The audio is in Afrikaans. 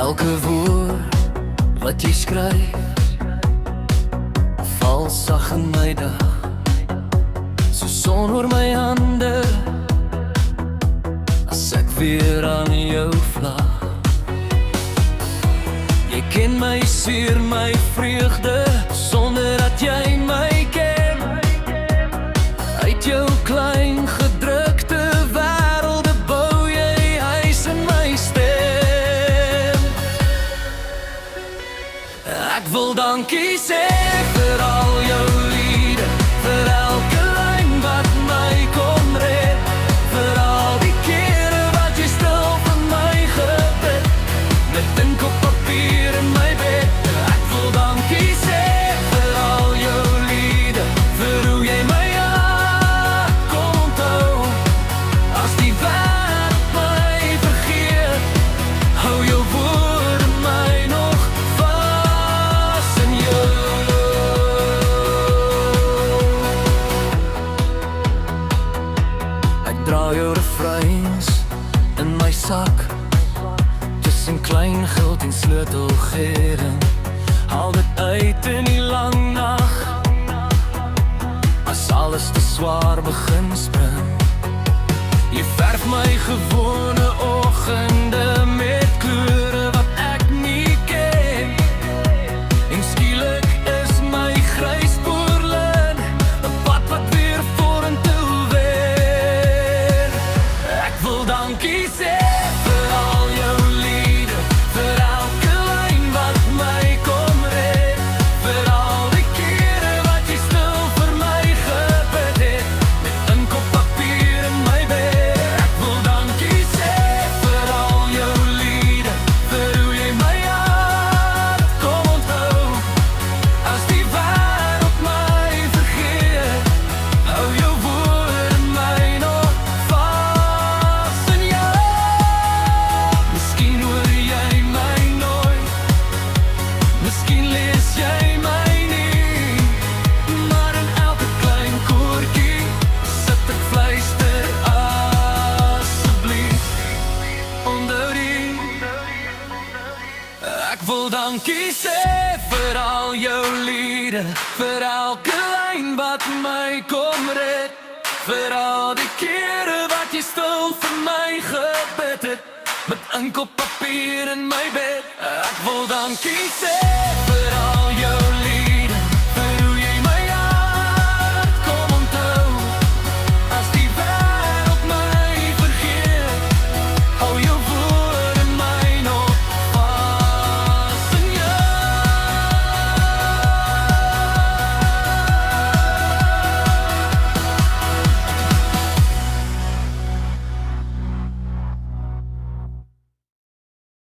Elke woord wat jy skryf val sag in my dag, so son oor my hande as ek weer aan jou vlag. Jy ken my seer, my vreugde, sonder dat jy my ken. Uit jou klein gedrukte wêrelde bou jy huis in my stem. Ek wil dankie sê vir al jou liefde, vir elke lyn wat my kon red, vir al die kere wat jy stil vir my gebid, met ink op papier in my bed. Ek wil dankie sê vir al jou liefde, vir hoe jy my hart kon onthou. As die wêreld my vergeet, hou jou woorde my nog vas in jou. Ek dra jou refreins in my sak, tussen klein geld en sleutelgering. Haal dit uit in die lang nag, as alles te swaar begin spring. Jy verf my gewone oggende met kleure wat ek nie ken, en skielik is my grys boerlin 'n pad wat weer vorentoe wen. Ek wil dankie sê vir al jou liefde, vir elke lyn wat my kom red, vir al die kere wat jy stil vir my gebid het, met ink op papier in my bed. Ek wil dankie sê vir al jou liefde, vir hoe jy my hart kom onthou. As die wêreld my vergeet, hou jou woorde my nog vas in jou. Miskien hoor jy my nooit, miskien lees jy my nie, maar in elke klein koortjie sit ek fluister asseblief. Onthou die, ek wil dankie sê vir al jou liefde, vir elke lyn wat my kom red, vir al die kere wat jy stil vir my gebid het, met ink op papier in my bed. Ek wil dankie sê